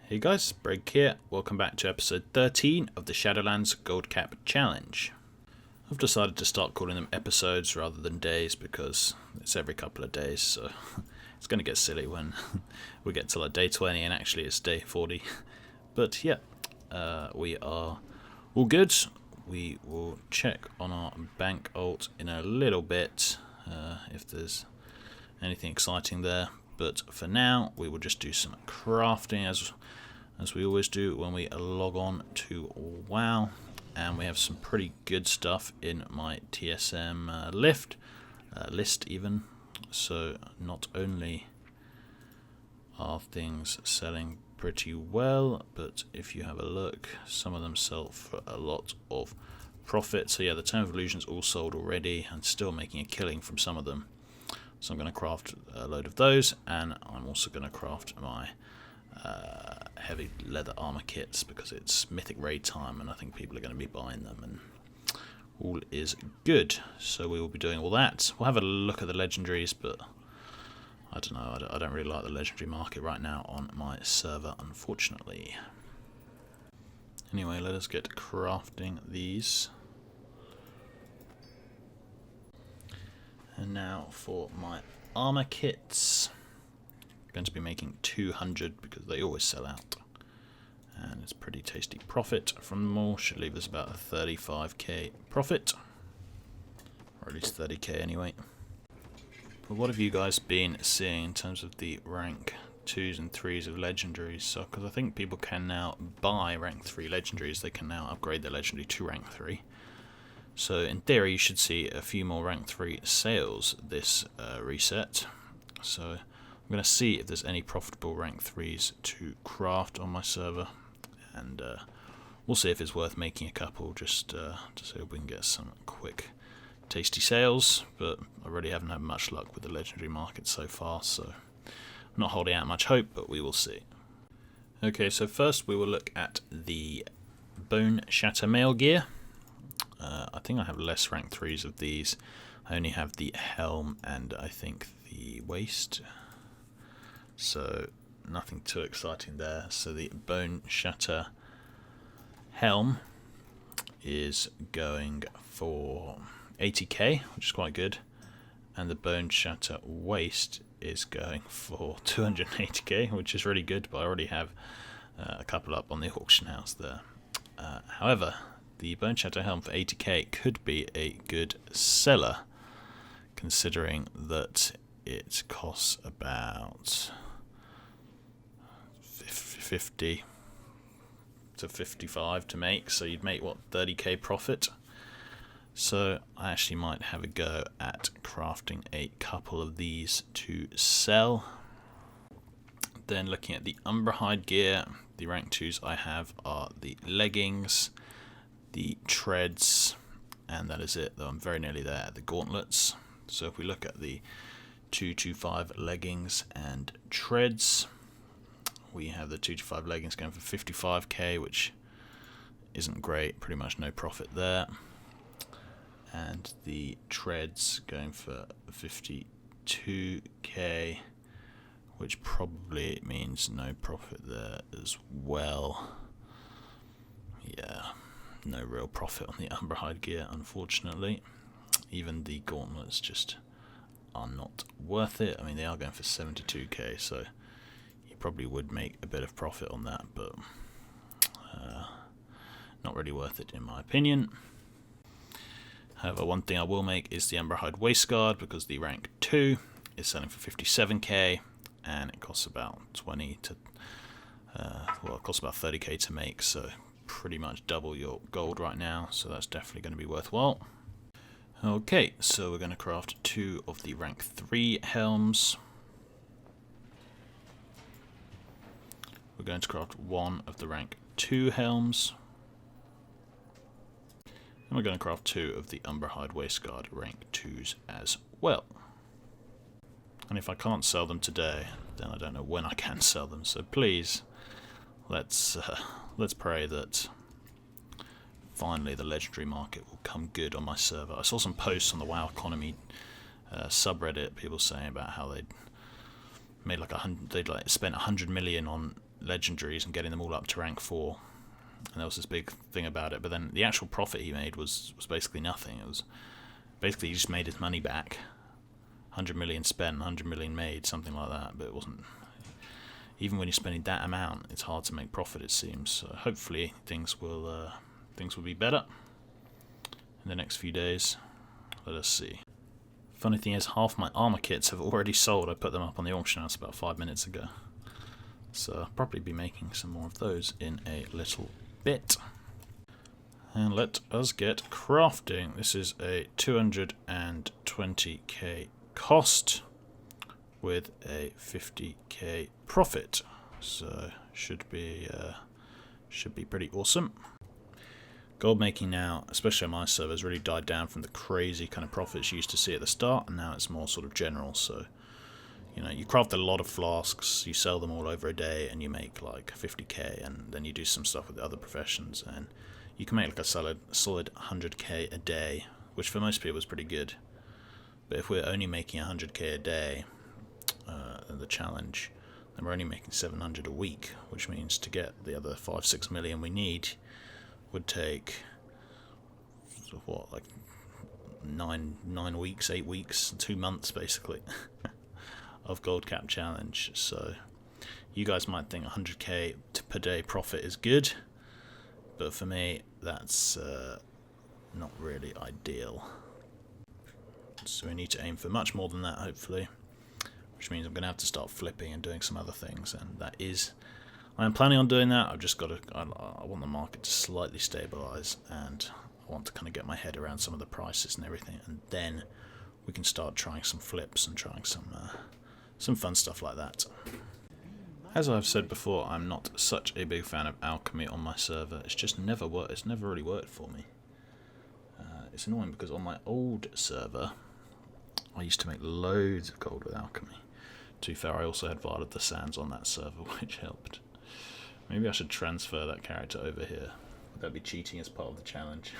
Hey guys, Break here. Welcome back to episode 13 of the Shadowlands Gold Cap Challenge. I've decided to start calling them episodes rather than days because it's every couple of days, so it's going to get silly when we get to like day 20 and actually it's day 40. But yeah, we are all good. We will check on our bank alt in a little bit if there's anything exciting there. But for now, we will just do some crafting as we always do when we log on to WoW. And we have some pretty good stuff in my TSM list even. So not only are things selling pretty well, but if you have a look, some of them sell for a lot of profit. So yeah, the Tome of Illusions all sold already and still making a killing from some of them. So I'm going to craft a load of those, and I'm also going to craft my heavy leather armor kits because it's Mythic Raid time and I think people are going to be buying them, and all is good. So we will be doing all that. We'll have a look at the legendaries, but I don't know, I don't really like the legendary market right now on my server, unfortunately. Anyway, let us get crafting these. And now for my armor kits. I'm going to be making 200 because they always sell out. And it's pretty tasty profit from them all. Should leave us about a 35k profit. Or at least 30k anyway. But what have you guys been seeing in terms of the rank 2s and 3s of legendaries? So, because I think people can now buy rank 3 legendaries. They can now upgrade their legendary to rank 3. So in theory you should see a few more rank 3 sales this reset. So I'm going to see if there's any profitable rank 3s to craft on my server, and we'll see if it's worth making a couple just to see if we can get some quick tasty sales. But I really haven't had much luck with the legendary market so far, so I'm not holding out much hope, but we will see. Okay, so first we will look at the Bone Shatter mail gear. I think I have less rank 3s of these. I only have the helm and I think the waist. So nothing too exciting there. So the Bone Shatter helm is going for 80k, which is quite good. And the Bone Shatter waist is going for 280k, which is really good, but I already have a couple up on the auction house there. However, the Bone Shatter helm for 80k could be a good seller, considering that it costs about 50 to 55 to make, so you'd make what, 30k profit. So I actually might have a go at crafting a couple of these to sell. Then looking at the Umberhide gear, the rank 2s I have are the leggings, the treads, and that is it, though I'm very nearly there at the gauntlets. So if we look at the 225 leggings and treads, we have the 225 leggings going for 55k, which isn't great, pretty much no profit there, and the treads going for 52k, which probably means no profit there as well. Yeah, no real profit on the Umberhide gear, unfortunately. Even the gauntlets just are not worth it. I mean, they are going for 72k, so you probably would make a bit of profit on that, but not really worth it in my opinion. However, one thing I will make is the Umberhide waistguard, because the rank 2 is selling for 57k, and it costs about 20 to well, it costs about 30k to make, so pretty much double your gold right now, so that's definitely going to be worthwhile. Okay, so we're going to craft 2 of the rank 3 helms. We're going to craft 1 of the rank 2 helms. And we're going to craft 2 of the Umberhide waistguard rank 2s as well. And if I can't sell them today, then I don't know when I can sell them, so please, let's pray that finally the legendary market will come good on my server. I saw some posts on the WoW Economy subreddit, people saying about how they'd made like they'd spent 100 million on legendaries and getting them all up to rank 4. And there was this big thing about it, but then the actual profit he made was basically nothing. It was basically he just made his money back. 100 million spent, 100 million made, something like that. But it wasn't. Even when you're spending that amount, it's hard to make profit, it seems. So hopefully things will be better in the next few days. Let us see. Funny thing is, half my armor kits have already sold. I put them up on the auction house about 5 minutes ago. So I'll probably be making some more of those in a little bit. And let us get crafting. This is a 220k cost with a 50k profit. So should be pretty awesome. Gold making now, especially on my server, has really died down from the crazy kind of profits you used to see at the start, and now it's more sort of general. So you know, you craft a lot of flasks, you sell them all over a day, and you make like 50k, and then you do some stuff with the other professions, and you can make like a solid 100k a day, which for most people is pretty good. But if we're only making 100k a day, the challenge, then we're only making 700 a week, which means to get the other 5-6 million we need would take sort of what, like 9 weeks, 8 weeks, 2 months basically. Of gold cap challenge. So you guys might think 100k per day profit is good, but for me that's not really ideal. So we need to aim for much more than that, hopefully, which means I'm going to have to start flipping and doing some other things, and I am planning on doing that. I've just got to, I want the market to slightly stabilize, and I want to kind of get my head around some of the prices and everything, and then we can start trying some flips and trying some fun stuff like that. As I've said before, I'm not such a big fan of Alchemy on my server. It's just never worked. It's never really worked for me. It's annoying because on my old server, I used to make loads of gold with Alchemy. To be fair, I also had Violet the Sands on that server, which helped. Maybe I should transfer that character over here. Would that be cheating as part of the challenge?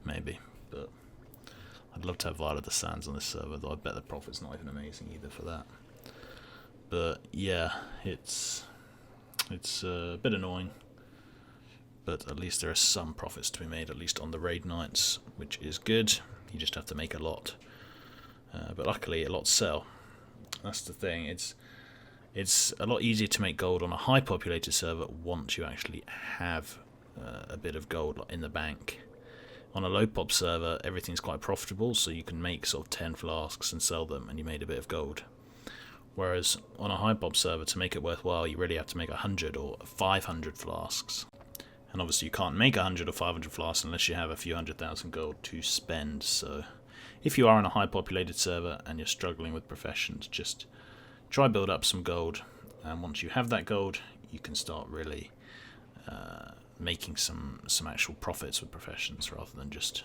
Maybe, but I'd love to have Violet the Sands on this server, though I bet the profit's not even amazing either for that. But yeah, it's a bit annoying, but at least there are some profits to be made, at least on the raid nights, which is good. You just have to make a lot, but luckily a lot sell. That's the thing. It's a lot easier to make gold on a high populated server once you actually have a bit of gold in the bank. On a low pop server, everything's quite profitable, so you can make sort of 10 flasks and sell them, and you made a bit of gold. Whereas on a high pop server, to make it worthwhile, you really have to make 100 or 500 flasks. And obviously you can't make 100 or 500 flasks unless you have a few 100,000 gold to spend. So if you are on a high populated server and you're struggling with professions, just try build up some gold. And once you have that gold, you can start really making some actual profits with professions rather than just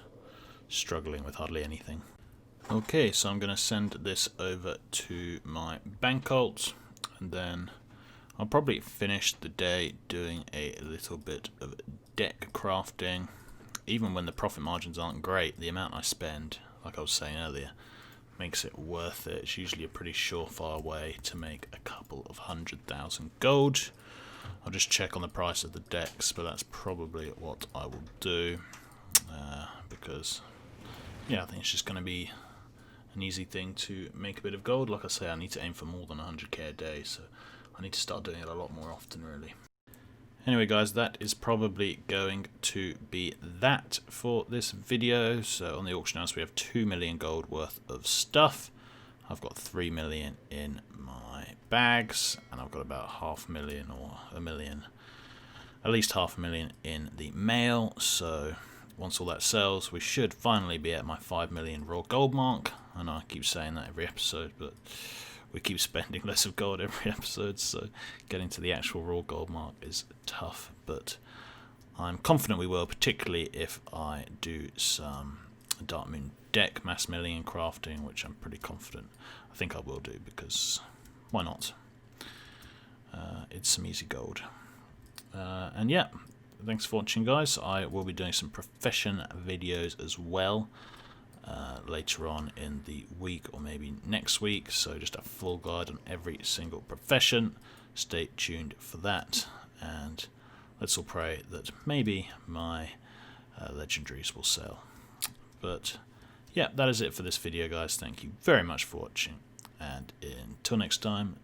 struggling with hardly anything. Okay, so I'm going to send this over to my bank alt, and then I'll probably finish the day doing a little bit of deck crafting. Even when the profit margins aren't great, the amount I spend, like I was saying earlier, makes it worth it. It's usually a pretty surefire way to make a couple of 100,000 gold. I'll just check on the price of the decks, but that's probably what I will do, because yeah, I think it's just going to be an easy thing to make a bit of gold. Like I say, I need to aim for more than 100k a day, so I need to start doing it a lot more often, really. Anyway guys, that is probably going to be that for this video. So on the auction house we have 2 million gold worth of stuff. I've got 3 million in my bags, and I've got about 500,000 or 1 million, at least 500,000 in the mail. So once all that sells, we should finally be at my 5 million raw gold mark. I know I keep saying that every episode, but we keep spending less of gold every episode, so getting to the actual raw gold mark is tough, but I'm confident we will, particularly if I do some Dark Moon deck mass milling and crafting, which I'm pretty confident I think I will do, because why not? It's some easy gold. And yeah, thanks for watching guys. I will be doing some profession videos as well. later on in the week or maybe next week. So just a full guide on every single profession. Stay tuned for that, and let's all pray that maybe my legendaries will sell. But yeah, that is it for this video, guys. Thank you very much for watching, and until next time,